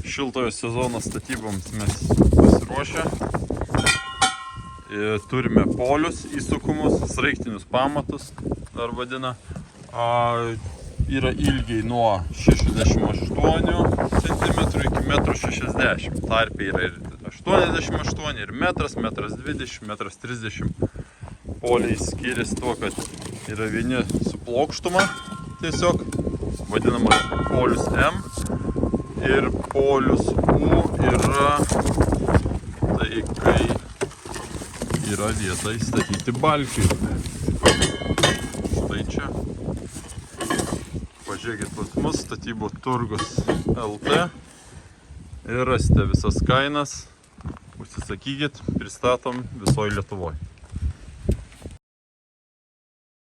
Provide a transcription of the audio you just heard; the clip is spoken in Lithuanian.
šiltojo sezono statyboms mes pasiruošę. Turime polius įsukumus, sraigtinius pamatus, dar vadina. Yra ilgiai nuo 68 cm iki 1,60 m. Tarpiai yra ir 88 ir metras, 1,20 m, 1,30 m. Poliai skiriasi tuo, kad yra vieni su plokštuma tiesiog, vadinamas polius M, ir polius U yra tai, kai yra vieta įstatyti balkiui. Štai čia. Pažiūrėkit pas mus statybų turgus LT ir rasite visas kainas. Užsisakykit, pristatom visoje Lietuvoje.